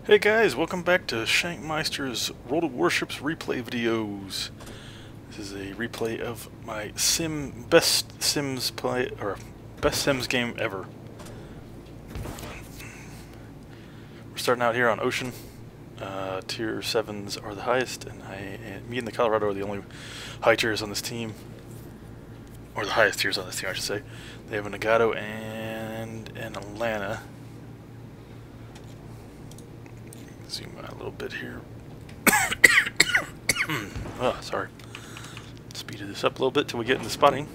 Hey guys, welcome back to Shankmeister's World of Warships replay videos. This is a replay of my best Sims game ever. We're starting out here on Ocean. Tier 7s are the highest, and me and the Colorado are the only high tiers on this team. Or the highest tiers on this team, I should say. They have a Nagato and an Atlanta. Zoom out a little bit here. Oh, sorry. Speed this up a little bit till we get into spotting.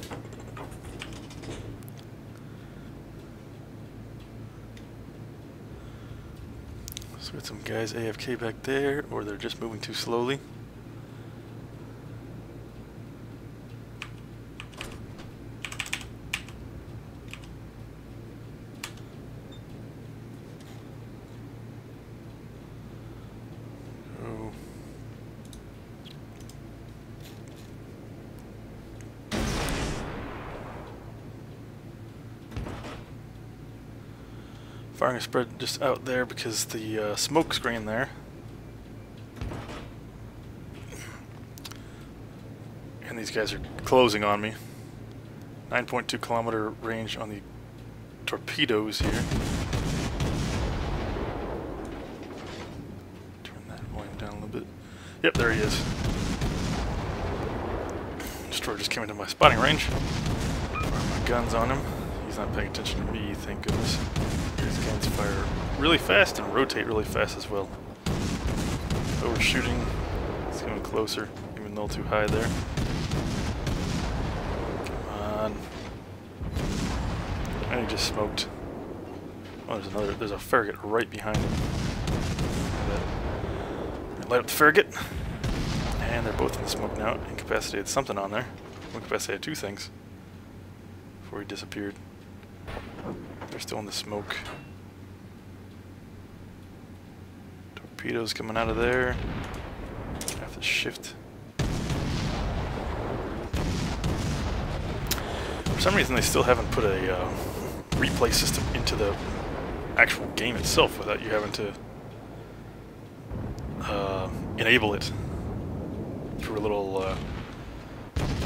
So we got some guys AFK back there, or they're just moving too slowly. Firing a spread just out there because the smoke screen there. And these guys are closing on me. 9.2 kilometer range on the torpedoes here. Turn that volume down a little bit. Yep, there he is. Destroyer just came into my spotting range. Fire my guns on him. He's not paying attention to me, thank goodness. These guns fire really fast and rotate really fast as well. Overshooting. He's coming closer, even though too high there. Come on. And he just smoked. Oh, there's a farragut right behind him. Light up the farragut. And they're both in the smoke now. Incapacitated something on there. Incapacitated two things before he disappeared. They're still in the smoke. Torpedoes coming out of there. I have to shift. For some reason they still haven't put a replay system into the actual game itself without you having to enable it through a little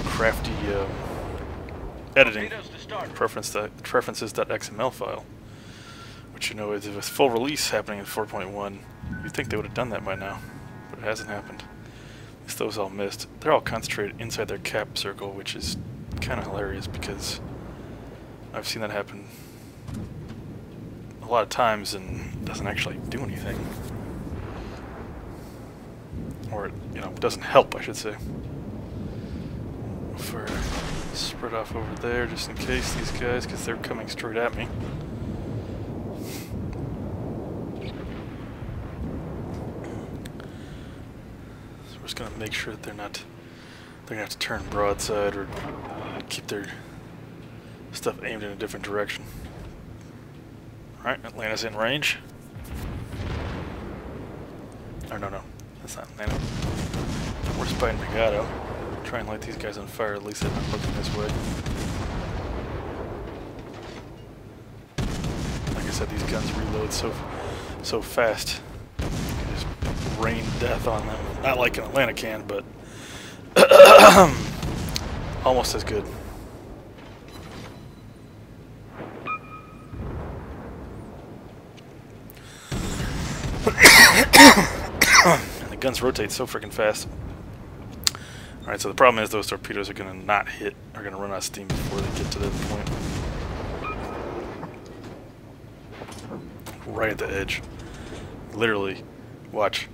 crafty editing preferences.xml file, which you know is a full release happening in 4.1. You'd think they would have done that by now, but it hasn't happened. At least those all missed. They're all concentrated inside their cap circle, which is kind of hilarious because I've seen that happen a lot of times and it doesn't actually do anything. Or it, doesn't help, I should say. For spread off over there just in case these guys, because they're coming straight at me. So we're just gonna make sure that they're gonna have to turn broadside or keep their stuff aimed in a different direction. Alright, Atlanta's in range. Or no, that's not Atlanta. We're spying Nagato. Try and light these guys on fire, at least they're not looking this way. Like I said, these guns reload so fast. You can just rain death on them. Not like an Atlanta can, but almost as good. And the guns rotate so freaking fast. Alright, so the problem is those torpedoes are going to not hit, are going to run out of steam before they get to that point. Right at the edge. Literally. Watch.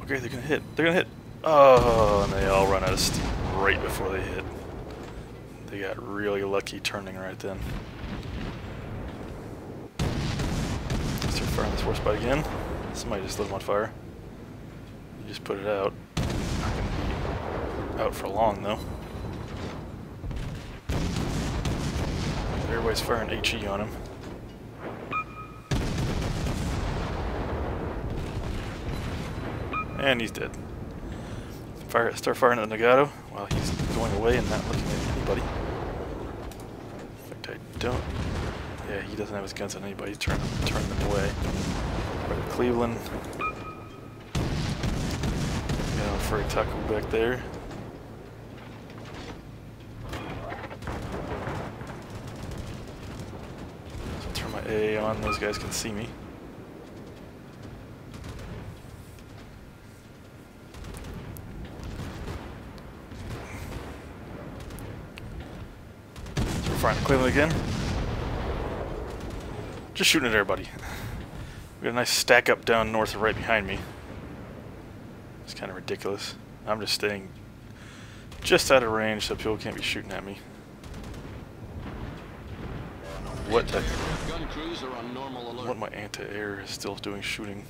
Okay, they're going to hit. They're going to hit. Oh, and they all run out of steam right before they hit. They got really lucky turning right then. Start firing this war spot again. Somebody just lit them on fire. You just put it out. Not going to be out for long though. Everybody's firing HE on him. And he's dead. Start firing at the Nagato while he's going away and not looking at anybody. In fact, I don't. Yeah, he doesn't have his guns on anybody. He's turning them away. Right Cleveland. For a taco back there. So turn my AA on, those guys can see me. So we're firing Cleveland again. Just shooting at everybody. We got a nice stack up down north right behind me. It's kind of ridiculous. I'm just staying just out of range so people can't be shooting at me. What my anti-air is still doing shooting.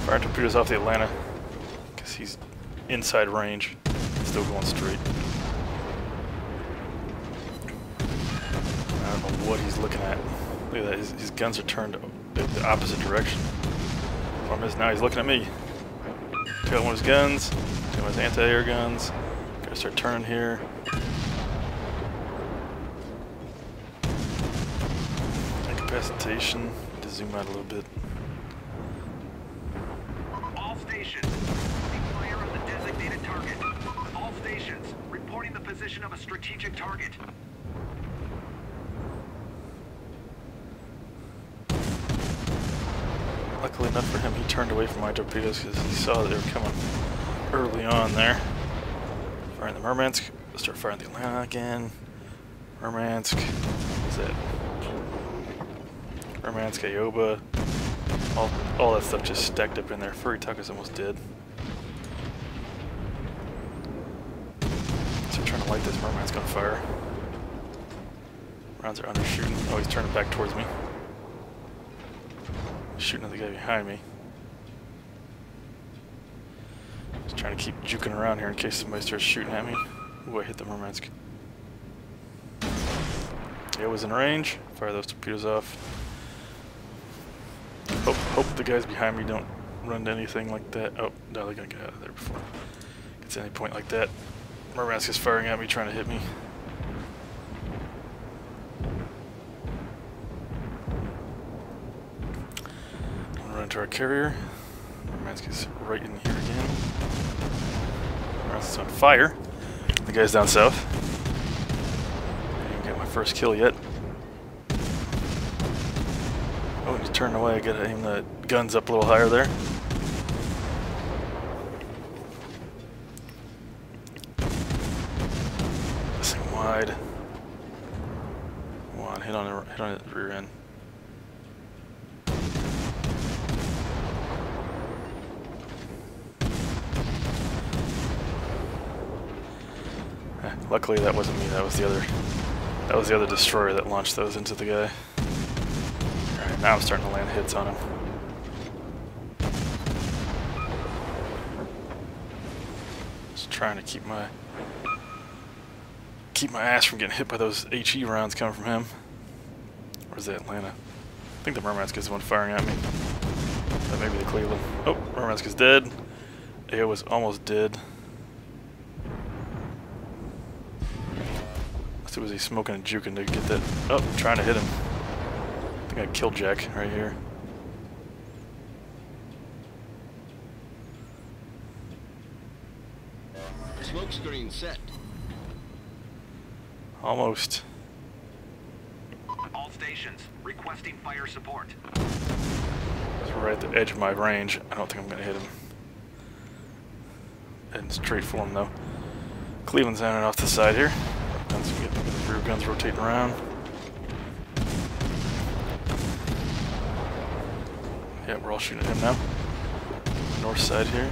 Fire torpedoes off the Atlanta because he's inside range. Still going straight. I don't know what he's looking at. Look at that, his guns are turned the opposite direction. Problem is now he's looking at me. Took out one of his guns, took out his anti-air guns. Gotta start turning here. Incapacitation. To zoom out a little bit. All stations, fire on the designated target. All stations, reporting the position of a strategic target. Luckily enough for him, he turned away from my torpedoes because he saw that they were coming early on there. Firing the Murmansk. Let's start firing the Atlanta again. Murmansk. What's that? Murmansk, Ioba. All that stuff just stacked up in there. Furry Tucker's almost dead. So we're trying to light this Murmansk on fire. Rounds are undershooting. Oh, he's turning back towards me. Shooting at the guy behind me. Just trying to keep juking around here in case somebody starts shooting at me. Ooh, I hit the Murmansk. It was in range. Fire those torpedoes off. Hope the guys behind me don't run into anything like that. Oh, no, they're gonna get out of there before it gets to any point like that. Murmansk is firing at me, trying to hit me. Into our carrier. Murmansk is right in here again. Murmansk is on fire. The guy's down south. I didn't get my first kill yet. Oh, he's turning away. I gotta aim the guns up a little higher there. Missing wide. Come on, hit on the rear end. Luckily that wasn't me, that was the other destroyer that launched those into the guy. Alright, now I'm starting to land hits on him. Just trying to keep my ass from getting hit by those HE rounds coming from him. Where's the Atlanta? I think the Murmansk is the one firing at me. That may be the Cleveland. Oh, Murmansk is dead. AO was almost dead. So was he smoking and juking to get that? Oh, trying to hit him. I think I killed Jack right here. Smoke screen set. Almost. All stations, requesting fire support. He's right at the edge of my range. I don't think I'm going to hit him. Heading straight for him though. Cleveland's down and off to the side here. Guns, get the rear guns rotating around. Yeah, we're all shooting at him now. North side here.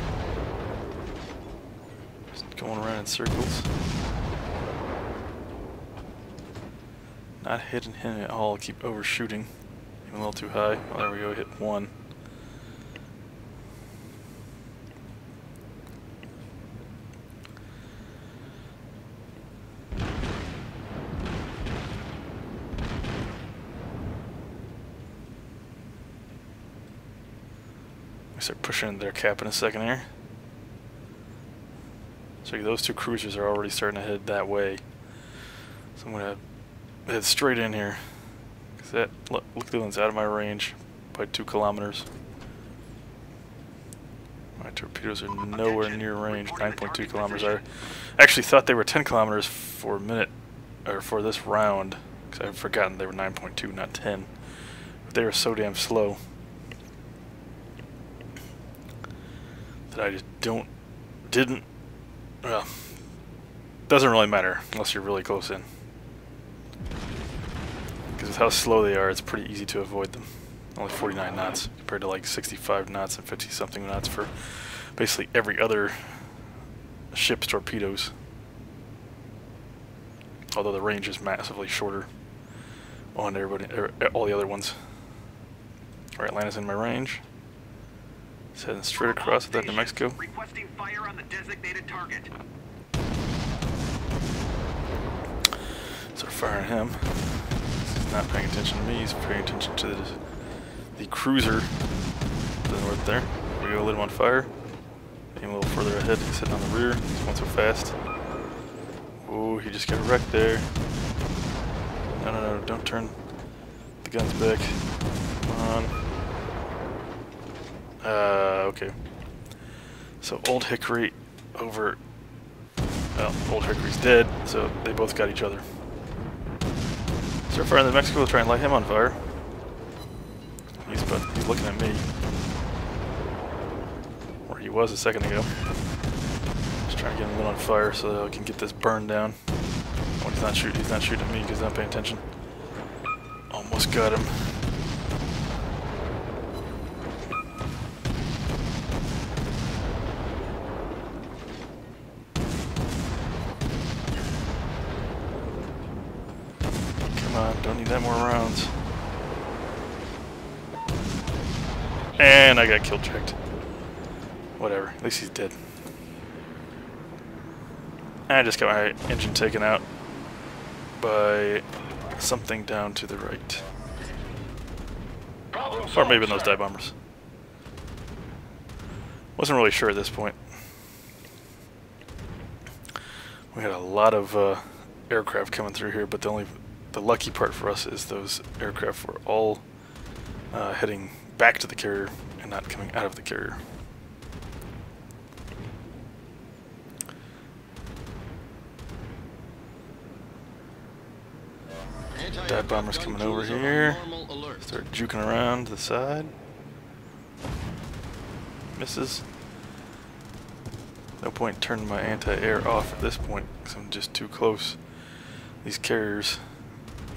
Just going around in circles. Not hitting him at all. Keep overshooting. Even a little too high. Oh, there we go. Hit one. Start pushing into their cap in a second here. So those two cruisers are already starting to head that way. So I'm going to head straight in here. Because That Lukeland's out of my range by 2 kilometers. My torpedoes are nowhere near range, 9.2 kilometers. I actually thought they were 10 kilometers for a minute, or for this round, because I've forgotten they were 9.2, not 10. But they were so damn slow that I just didn't, well, doesn't really matter unless you're really close in. Because with how slow they are, it's pretty easy to avoid them. Only 49 knots compared to like 65 knots and 50-something knots for basically every other ship's torpedoes. Although the range is massively shorter on all the other ones. Alright, Atlanta's in my range. It's heading straight across at that New Mexico. Requesting fire on the designated target. So firing him. He's not paying attention to me, he's paying attention to the cruiser to the north there. We go, lit him on fire. Aim a little further ahead, he's sitting on the rear. He's going so fast. Oh, he just got wrecked there. No, don't turn the guns back. Come on. Okay. So Old Hickory over... Well, Old Hickory's dead, so they both got each other. Start firing the Mexico, we'll try and light him on fire. He's looking at me. Where he was a second ago. Just trying to get him lit on fire so that I can get this burned down. Oh, he's not shooting at me because he's not paying attention. Almost got him. Come on, don't need that more rounds. And I got kill checked. Whatever, at least he's dead. I just got my engine taken out by something down to the right. Or maybe in those dive bombers. Wasn't really sure at this point. We had a lot of aircraft coming through here, but the lucky part for us is those aircraft were all heading back to the carrier and not coming out of the carrier. Dive bombers coming over here. Start juking around to the side. Misses. No point turning my anti-air off at this point because I'm just too close. These carriers,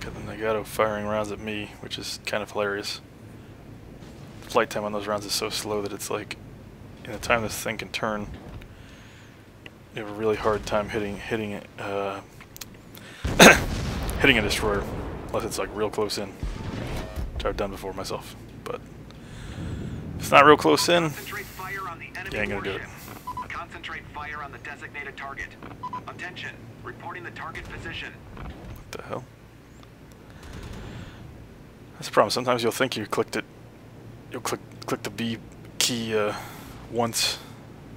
and they got firing rounds at me, which is kind of hilarious. Flight time on those rounds is so slow that it's like, in the time this thing can turn, you have a really hard time hitting it, hitting a destroyer, unless it's like real close in, which I've done before myself. But if it's not real close in, you ain't gonna do it. Concentrate fire on the designated target. Attention, reporting the target position. What the hell? That's the problem. Sometimes you'll think you clicked it. You'll click the B key once,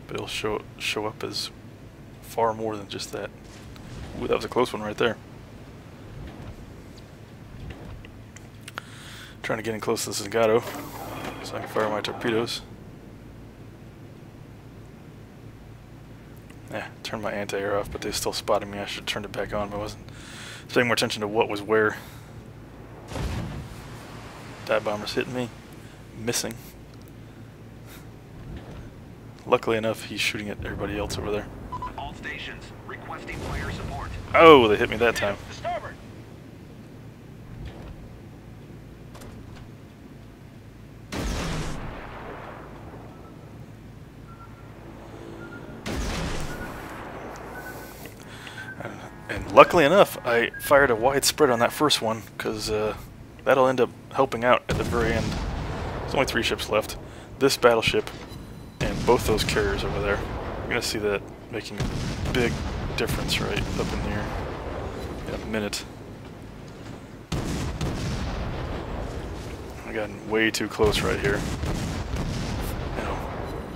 but it'll show up as far more than just that. Ooh, that was a close one right there. Trying to get in close to the Zagato so I can fire my torpedoes. Yeah, turned my anti-air off, but they still spotted me. I should have turned it back on, but I wasn't paying more attention to what was where. Dive bombers hitting me, missing. Luckily enough, he's shooting at everybody else over there. All stations requesting fire support. Oh, they hit me that time. To starboard. And luckily enough, I fired a wide spread on that first one, because that'll end up helping out at the very end. There's only 3 ships left. This battleship and both those carriers over there. You're going to see that making a big difference right up in here in a minute. I got way too close right here. You know,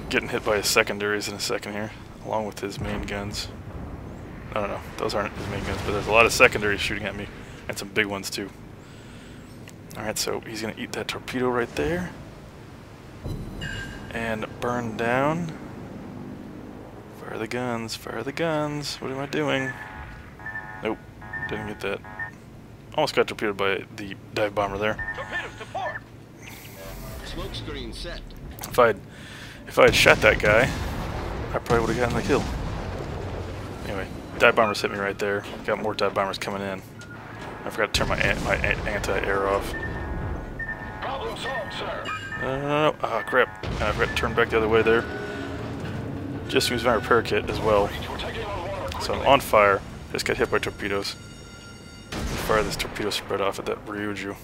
getting hit by his secondaries in a second here, along with his main guns. I don't know, those aren't his main guns, but there's a lot of secondaries shooting at me, and some big ones too. Alright, so he's going to eat that torpedo right there. And burn down. Fire the guns, fire the guns. What am I doing? Nope, didn't get that. Almost got torpedoed by the dive bomber there. Torpedoes to port. Smoke screen set. If I had shot that guy, I probably would have gotten the kill. Anyway, dive bombers hit me right there. Got more dive bombers coming in. I forgot to turn my anti-air off. Problem solved, sir. Ah, crap. And I forgot to turn back the other way there. Just used my repair kit as well. We're taking on water. So I'm on fire. Just got hit by torpedoes. Fire this torpedo spread off at that Ryuju.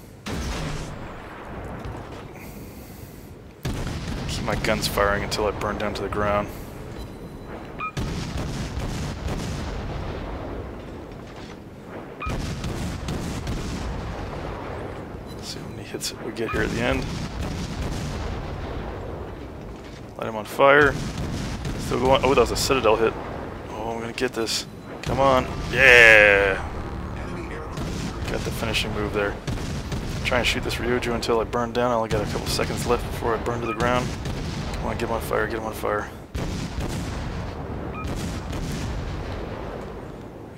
Keep my guns firing until I burn down to the ground. See how many hits we get here at the end. Light him on fire. Still going. Oh, that was a Citadel hit. Oh, I'm gonna get this. Come on. Yeah! Got the finishing move there. Try and shoot this Ryuju until I burn down. I only got a couple seconds left before I burn to the ground. Come on, get him on fire, get him on fire.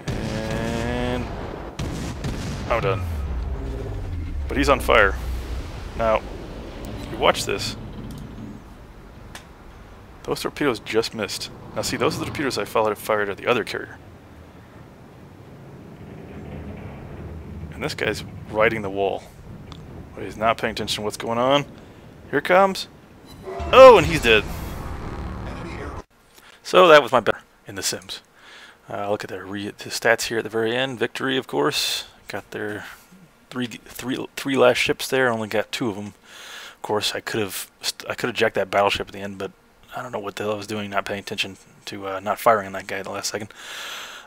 And I'm done. But he's on fire. Now, you watch this. Those torpedoes just missed. Now see, those are the torpedoes I fired at the other carrier. And this guy's riding the wall. But he's not paying attention to what's going on. Here it comes. Oh, and he's dead. So that was my better in The Sims. Look at the stats here at the very end. Victory, of course. Got their three last ships there. Only got 2 of them. Of course, I could have jacked that battleship at the end, but I don't know what the hell I was doing, not paying attention to not firing on that guy at the last second.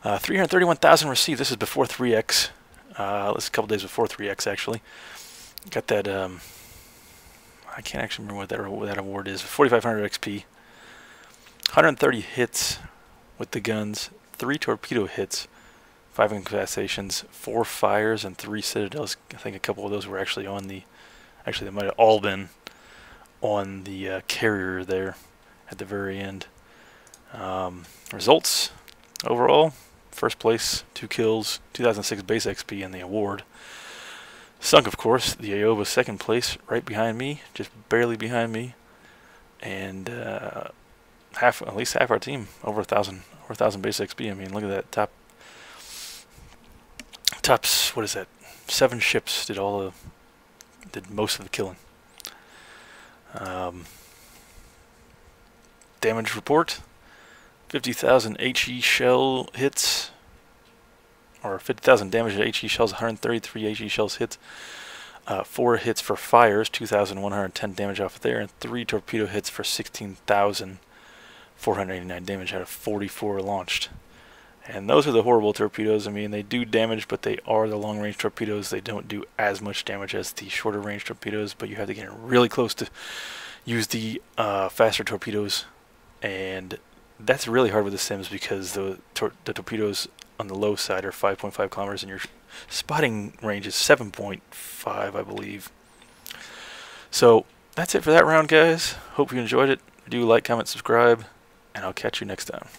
331,000 received. This is before 3x. This is a couple days before 3x, actually. Got that, I can't actually remember what that award is. 4,500 XP. 130 hits with the guns. 3 torpedo hits. 5 incapacitations. 4 fires and 3 citadels. I think a couple of those were actually on the... Actually, they might have all been on the carrier there at the very end. Results overall: first place, 2 kills, 2006 base XP, and the award. Sunk, of course, the Iowa second place, right behind me, just barely behind me, and at least half our team over 1,000 base XP. I mean, look at that tops. What is that? 7 ships did most of the killing. Damage report: 50,000 HE shell hits, or 50,000 damage to HE shells, 133 HE shells hits, 4 hits for fires, 2,110 damage off of there, and 3 torpedo hits for 16,489 damage out of 44 launched. And those are the horrible torpedoes. I mean, they do damage, but they are the long-range torpedoes. They don't do as much damage as the shorter-range torpedoes, but you have to get really close to use the faster torpedoes. And that's really hard with the Sims because the torpedoes on the low side are 5.5 kilometers, and your spotting range is 7.5, I believe. So that's it for that round, guys. Hope you enjoyed it. Do like, comment, subscribe, and I'll catch you next time.